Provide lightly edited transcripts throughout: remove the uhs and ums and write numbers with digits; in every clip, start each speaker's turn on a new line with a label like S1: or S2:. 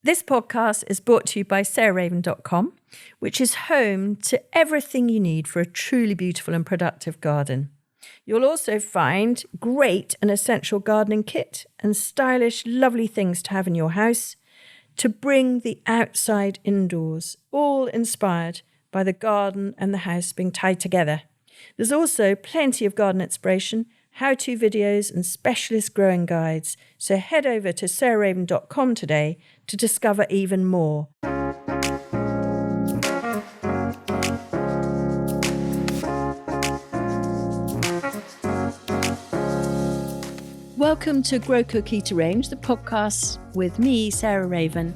S1: This podcast is brought to you by sarahraven.com, which is home to everything you need for a truly beautiful and productive garden. You'll also find great and essential gardening kit and stylish, lovely things to have in your house to bring the outside indoors, all inspired by the garden and the house being tied together. There's also plenty of garden inspiration, how-to videos and specialist growing guides. So head over to sarahraven.com today to discover even more. Welcome to Grow Cook Eat Arrange, the podcast with me, Sarah Raven,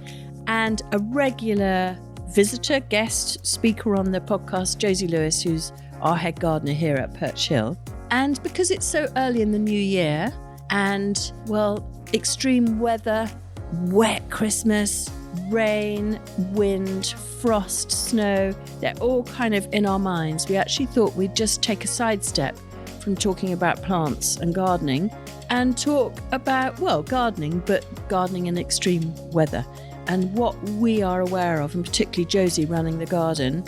S1: and a regular visitor, guest, speaker on the podcast, Josie Lewis, who's our head gardener here at Perch Hill. And because it's so early in the new year and, well, extreme weather, wet Christmas, rain, wind, frost, snow, they're all kind of in our minds. We actually thought we'd just take a sidestep from talking about plants and gardening and talk about, well, gardening, but gardening in extreme weather and what we are aware of, and particularly Josie running the garden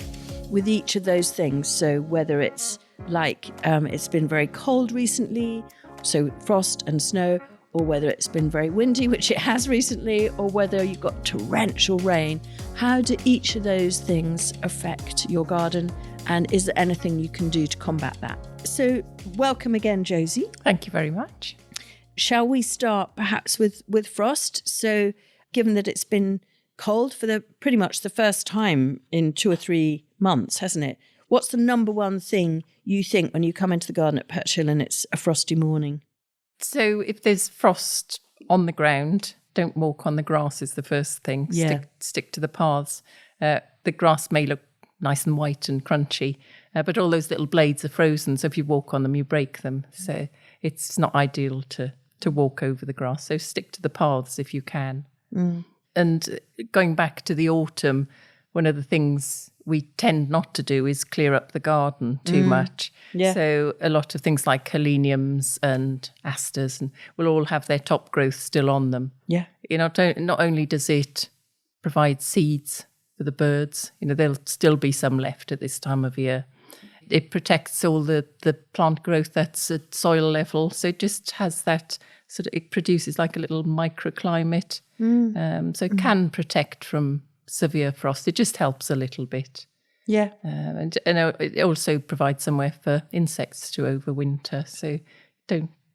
S1: with each of those things. So whether it's like it's been very cold recently, so frost and snow, or whether it's been very windy, which it has recently, or whether you've got torrential rain, how do each of those things affect your garden? And is there anything you can do to combat that? So welcome again, Josie.
S2: Thank you very much.
S1: Shall we start perhaps with frost? So given that it's been cold for pretty much the first time in 2 or 3 months, hasn't it? What's the number one thing you think when you come into the garden at Perch Hill and it's a frosty morning?
S2: So if there's frost on the ground, don't walk on the grass is the first thing.
S1: Yeah.
S2: Stick to the paths. The grass may look nice and white and crunchy, but all those little blades are frozen. So if you walk on them, you break them. So it's not ideal to walk over the grass. So stick to the paths if you can.
S1: Mm.
S2: And going back to the autumn, one of the things we tend not to do is clear up the garden too much.
S1: Yeah.
S2: So a lot of things like heleniums and asters and will all have their top growth still on them.
S1: Yeah.
S2: Not only does it provide seeds for the birds, there'll still be some left at this time of year. It protects all the plant growth that's at soil level. So it just has that it produces like a little microclimate. So it can protect from severe frost. It just helps a little bit.
S1: Yeah.
S2: And it also provides somewhere for insects to overwinter. So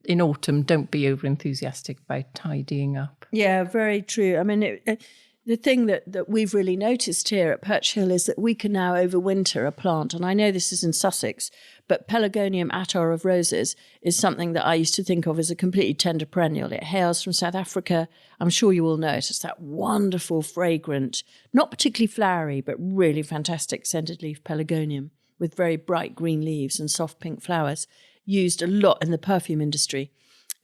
S2: in autumn, don't be over enthusiastic about tidying up.
S1: Yeah, very true. I mean, the thing that we've really noticed here at Perch Hill is that we can now overwinter a plant. And I know this is in Sussex, but Pelargonium attar of roses is something that I used to think of as a completely tender perennial. It hails from South Africa. I'm sure you all know it. It's that wonderful, fragrant, not particularly flowery, but really fantastic scented leaf pelargonium with very bright green leaves and soft pink flowers, used a lot in the perfume industry.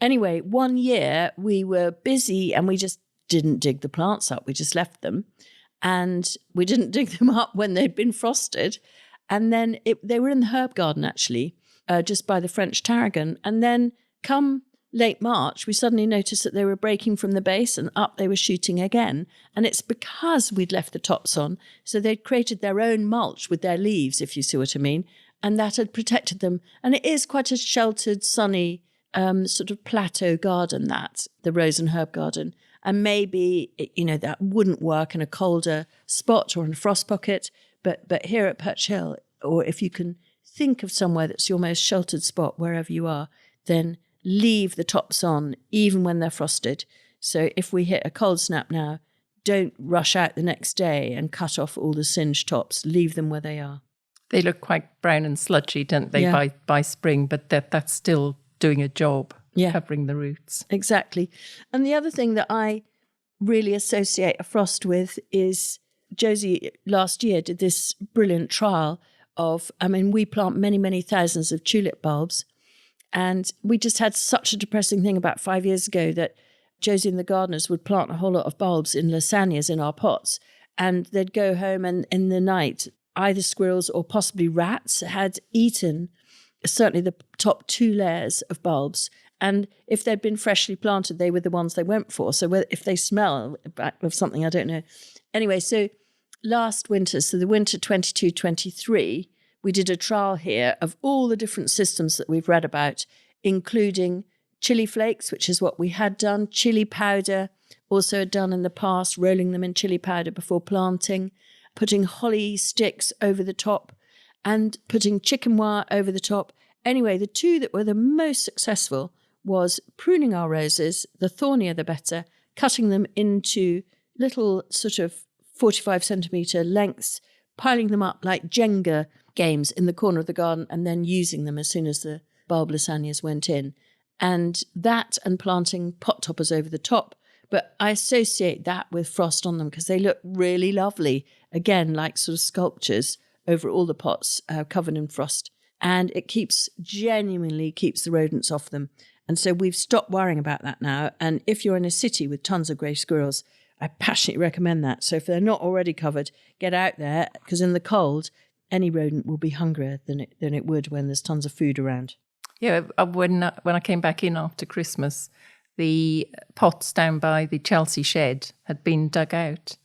S1: Anyway, one year we were busy and we just didn't dig the plants up. We just left them. And we didn't dig them up when they'd been frosted. And then they were in the herb garden, actually, just by the French tarragon. And then come late March, we suddenly noticed that they were breaking from the base and up they were shooting again. And it's because we'd left the tops on. So they'd created their own mulch with their leaves, if you see what I mean. And that had protected them. And it is quite a sheltered, sunny sort of plateau garden, the rose and herb garden. And maybe, that wouldn't work in a colder spot or in a frost pocket. But here at Perch Hill, or if you can think of somewhere that's your most sheltered spot, wherever you are, then leave the tops on, even when they're frosted. So if we hit a cold snap now, don't rush out the next day and cut off all the singed tops. Leave them where they are.
S2: They look quite brown and sludgy, don't they, by spring? But that's still doing a job, covering the roots.
S1: Exactly. And the other thing that I really associate a frost with is Josie last year did this brilliant trial of, we plant many, many thousands of tulip bulbs. And we just had such a depressing thing about 5 years ago that Josie and the gardeners would plant a whole lot of bulbs in lasagnas in our pots. And they'd go home and in the night, either squirrels or possibly rats had eaten certainly the top 2 layers of bulbs And if they'd been freshly planted, they were the ones they went for. So if they smell of something, I don't know. Anyway, so last winter, so the winter 22-23, we did a trial here of all the different systems that we've read about, including chili flakes, which is what we had done, chili powder, also had done in the past, rolling them in chili powder before planting, putting holly sticks over the top, and putting chicken wire over the top. Anyway, the two that were the most successful was pruning our roses, the thornier the better, cutting them into little sort of 45 centimetre lengths, piling them up like Jenga games in the corner of the garden, and then using them as soon as the bulbous annuals went in. And that and planting pot toppers over the top. But I associate that with frost on them because they look really lovely. Again, like sort of sculptures over all the pots covered in frost. And it genuinely keeps the rodents off them. And so we've stopped worrying about that now. And if you're in a city with tons of grey squirrels, I passionately recommend that. So if they're not already covered, get out there, because in the cold, any rodent will be hungrier than it would when there's tons of food around.
S2: Yeah, when I came back in after Christmas, the pots down by the Chelsea shed had been dug out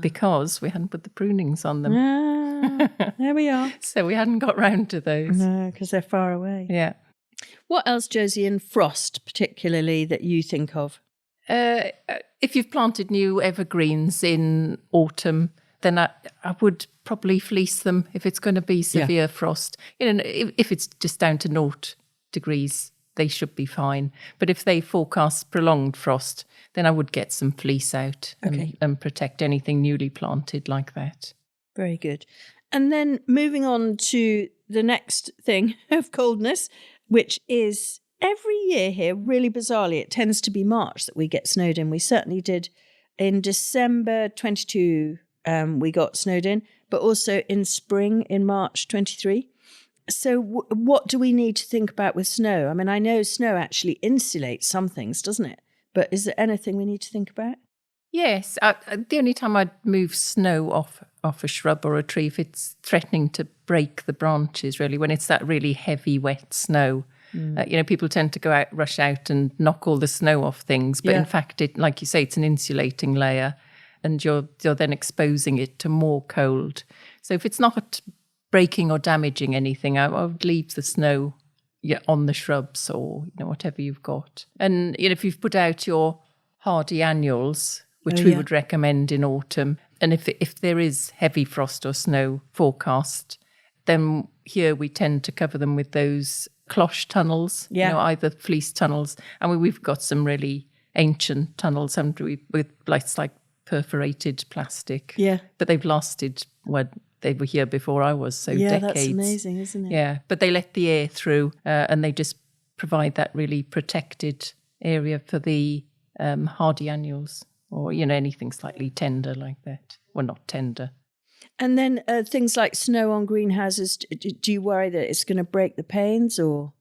S2: because we hadn't put the prunings on them.
S1: There we are.
S2: So we hadn't got round to those.
S1: No, because they're far away.
S2: Yeah.
S1: What else, Josie, in frost particularly that you think of?
S2: If you've planted new evergreens in autumn, then I would probably fleece them if it's going to be severe frost. If it's just down to 0 degrees, they should be fine. But if they forecast prolonged frost, then I would get some fleece out and protect anything newly planted like that.
S1: Very good. And then moving on to the next thing of coldness, which is every year here, really bizarrely, it tends to be March that we get snowed in. We certainly did in December 22, we got snowed in, but also in spring in March 23. So what do we need to think about with snow? I mean, I know snow actually insulates some things, doesn't it? But is there anything we need to think about?
S2: Yes. The only time I'd move snow off a shrub or a tree if it's threatening to break the branches, really, when it's that really heavy, wet snow. People tend to rush out and knock all the snow off things. But in fact, like you say, it's an insulating layer and you're then exposing it to more cold. So if it's not breaking or damaging anything, I would leave the snow on the shrubs or whatever you've got. And if you've put out your hardy annuals, which we would recommend in autumn, and if there is heavy frost or snow forecast, then here we tend to cover them with those cloche tunnels, either fleece tunnels. And we've got some really ancient tunnels, haven't we, with like perforated plastic.
S1: Yeah.
S2: But they've lasted, they were here before I was, so decades.
S1: Yeah, that's amazing, isn't it?
S2: Yeah, but they let the air through and they just provide that really protected area for the hardy annuals or, anything slightly tender like that. Well, not tender.
S1: And then things like snow on greenhouses, do you worry that it's going to break the panes or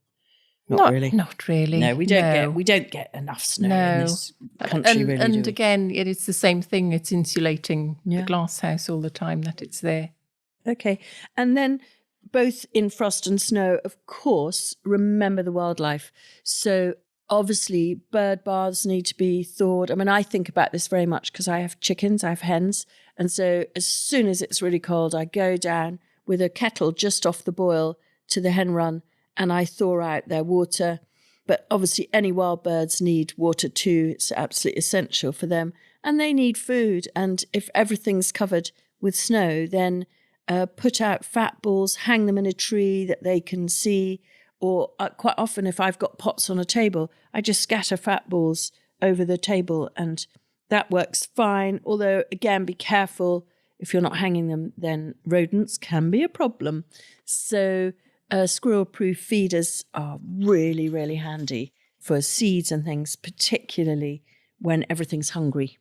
S1: not really?
S2: Not really.
S1: No, we don't get enough snow in this country, really.
S2: And again, it's the same thing. It's insulating the glass house all the time that it's there.
S1: Okay. And then both in frost and snow, of course, remember the wildlife. So obviously bird baths need to be thawed. I mean, I think about this very much because I have chickens, I have hens. And so as soon as it's really cold, I go down with a kettle just off the boil to the hen run and I thaw out their water. But obviously any wild birds need water too. It's absolutely essential for them. And they need food. And if everything's covered with snow, then put out fat balls, hang them in a tree that they can see. Or quite often if I've got pots on a table, I just scatter fat balls over the table and that works fine. Although, again, be careful. If you're not hanging them, then rodents can be a problem. So squirrel-proof feeders are really, really handy for seeds and things, particularly when everything's hungry.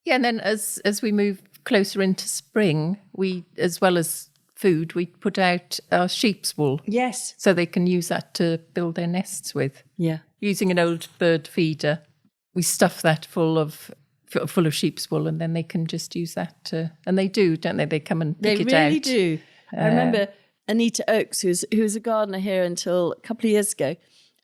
S2: Yeah, and then as we move closer into spring, we, as well as food, we put out our sheep's wool.
S1: Yes.
S2: So they can use that to build their nests with.
S1: Yeah.
S2: Using an old bird feeder, we stuff that full of sheep's wool and then they can just use that to, and they do, don't they? They come and pick it out.
S1: They really do. I remember Anita Oakes, who's a gardener here until a couple of years ago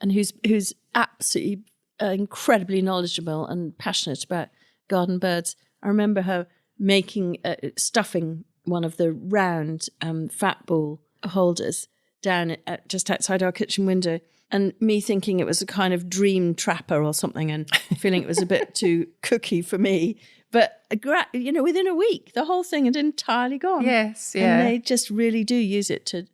S1: and whose absolutely incredibly knowledgeable and passionate about garden birds. I remember her stuffing one of the round fat ball holders down just outside our kitchen window, and me thinking it was a kind of dream trapper or something, and feeling it was a bit too cookie for me. But within a week, the whole thing had entirely gone.
S2: Yes, yeah.
S1: And they just really do use it to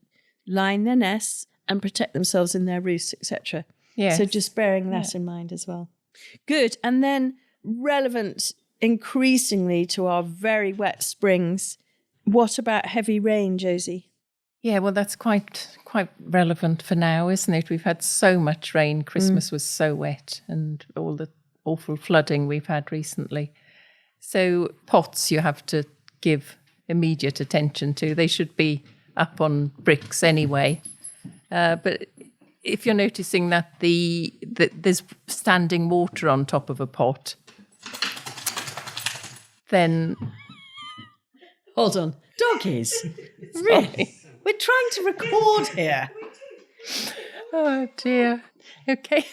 S1: line their nests and protect themselves in their roosts, etc.
S2: Yes.
S1: So just bearing that in mind as well. Good. And then relevant increasingly to our very wet springs, what about heavy rain, Josie?
S2: Yeah, well, that's quite relevant for now, isn't it? We've had so much rain. Christmas was so wet, and all the awful flooding we've had recently. So pots you have to give immediate attention to. They should be up on bricks anyway. But if you're noticing that there's standing water on top of a pot, then...
S1: Hold on. Doggies? Really? We're trying to record here.
S2: Oh, dear. Okay.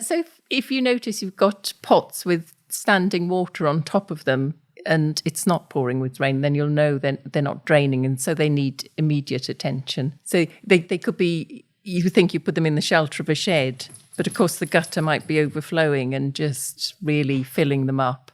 S2: So if you notice you've got pots with standing water on top of them and it's not pouring with rain, then you'll know then they're not draining, and so they need immediate attention. So they could be, you think you put them in the shelter of a shed, but of course the gutter might be overflowing and just really filling them up.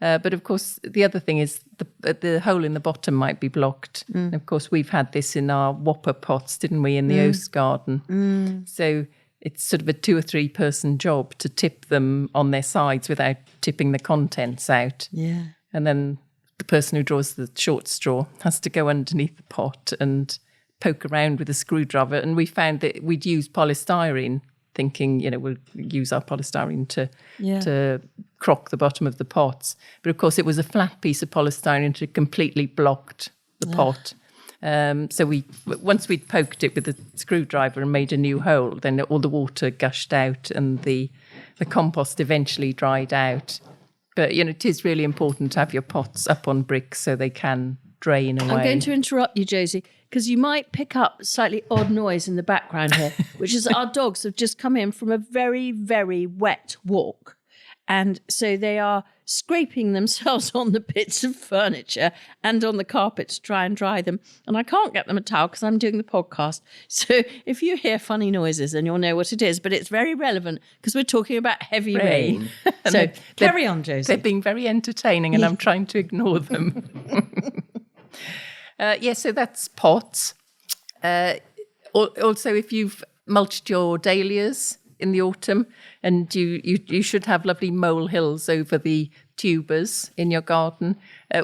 S2: But of course, the other thing is the hole in the bottom might be blocked. And of course, we've had this in our whopper pots, didn't we, in the Oast garden? So it's sort of a 2 or 3 person job to tip them on their sides without tipping the contents out.
S1: Yeah.
S2: And then the person who draws the short straw has to go underneath the pot and poke around with a screwdriver. And we found that we'd use polystyrene, thinking, we'll use our polystyrene to crock the bottom of the pots. But of course, it was a flat piece of polystyrene that had completely blocked the pot. So once we'd poked it with a screwdriver and made a new hole, then all the water gushed out and the compost eventually dried out. But, it is really important to have your pots up on bricks so they can drain away.
S1: I'm going to interrupt you, Josie, because you might pick up slightly odd noise in the background here, which is our dogs have just come in from a very, very wet walk. And so they are scraping themselves on the bits of furniture and on the carpet to try and dry them. And I can't get them a towel because I'm doing the podcast. So if you hear funny noises, then you'll know what it is. But it's very relevant because we're talking about heavy rain. So carry on, Josie.
S2: They're being very entertaining and I'm trying to ignore them. So that's pots. Also, if you've mulched your dahlias in the autumn, and you should have lovely molehills over the tubers in your garden.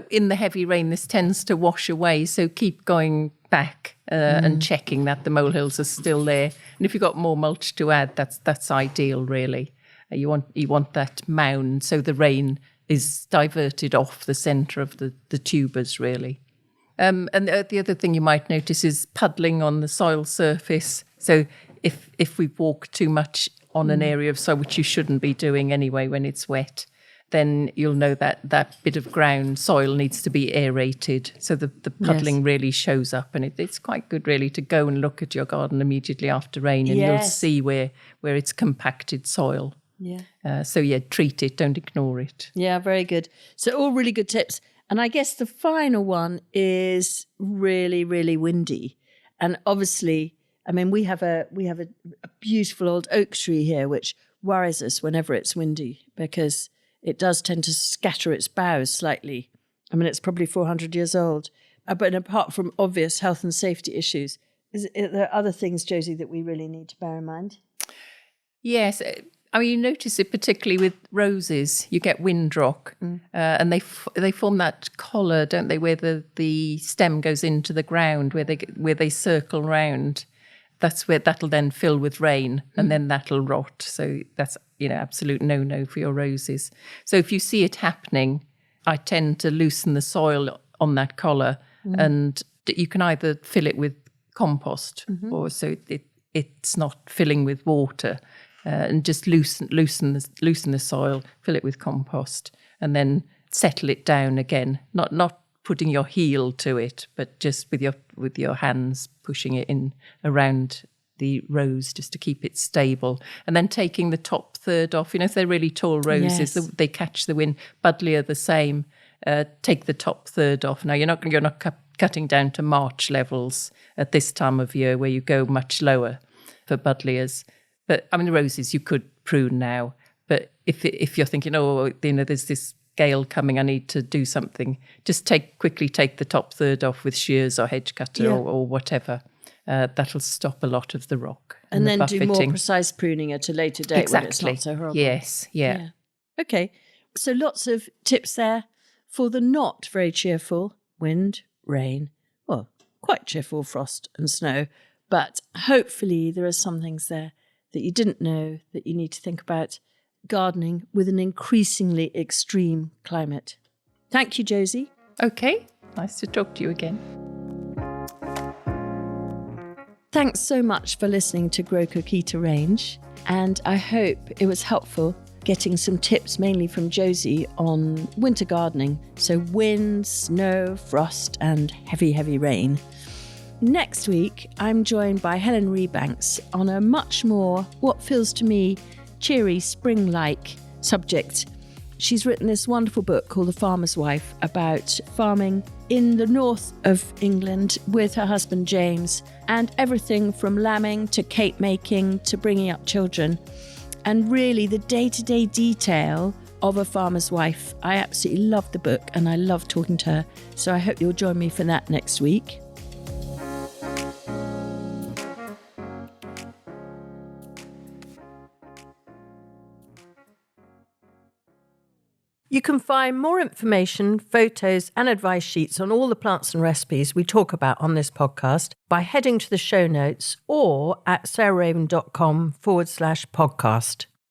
S2: In the heavy rain, this tends to wash away, so keep going back and checking that the molehills are still there. And if you've got more mulch to add, that's ideal, really. You want that mound so the rain is diverted off the centre of the tubers, really. And the other thing you might notice is puddling on the soil surface. So if we've walked too much on an area of soil, which you shouldn't be doing anyway when it's wet, then you'll know that bit of ground soil needs to be aerated. So the puddling really shows up, and it's quite good really to go and look at your garden immediately after rain, and you'll see where it's compacted soil. Yeah. So treat it, don't ignore it.
S1: Yeah, very good. So all really good tips. And I guess the final one is really, really windy. And obviously, I mean, we have a beautiful old oak tree here, which worries us whenever it's windy because it does tend to scatter its boughs slightly. I mean, it's probably 400 years old. But apart from obvious health and safety issues, are there other things, Josie, that we really need to bear in mind?
S2: Yes. I mean, you notice it particularly with roses. You get windrock, and they form that collar, don't they, where the stem goes into the ground, where they circle round. That's where that'll then fill with rain, and then that'll rot. So that's absolute no for your roses. So if you see it happening, I tend to loosen the soil on that collar, and you can either fill it with compost, or so it's not filling with water. And just loosen the soil, fill it with compost, and then settle it down again. Not putting your heel to it, but just with your hands pushing it in around the rose just to keep it stable. And then taking the top third off. If they're really tall roses, they catch the wind. Buddleia the same. Take the top third off. Now, you're not cutting down to March levels at this time of year where you go much lower for Buddleias. But, the roses you could prune now. But if you're thinking, there's this gale coming, I need to do something, just quickly take the top third off with shears or hedge cutter or whatever. That'll stop a lot of the rock.
S1: And then
S2: buffeting.
S1: Do more precise pruning at a later date when it's not so horrible.
S2: Yes, yeah.
S1: Okay, so lots of tips there for the not very cheerful wind, rain, well, quite cheerful frost and snow. But hopefully there are some things there that you didn't know that you need to think about gardening with an increasingly extreme climate. Thank you, Josie.
S2: Okay, nice to talk to you again.
S1: Thanks so much for listening to Grow Coquita Range, and I hope it was helpful getting some tips mainly from Josie on winter gardening, so wind, snow, frost and heavy, heavy rain. Next week, I'm joined by Helen Rebanks on a much more, what feels to me, cheery, spring-like subject. She's written this wonderful book called The Farmer's Wife about farming in the north of England with her husband James, and everything from lambing to cake making to bringing up children, and really the day-to-day detail of a farmer's wife. I absolutely love the book and I love talking to her, so I hope you'll join me for that next week. You can find more information, photos and advice sheets on all the plants and recipes we talk about on this podcast by heading to the show notes or at sarahraven.com/podcast.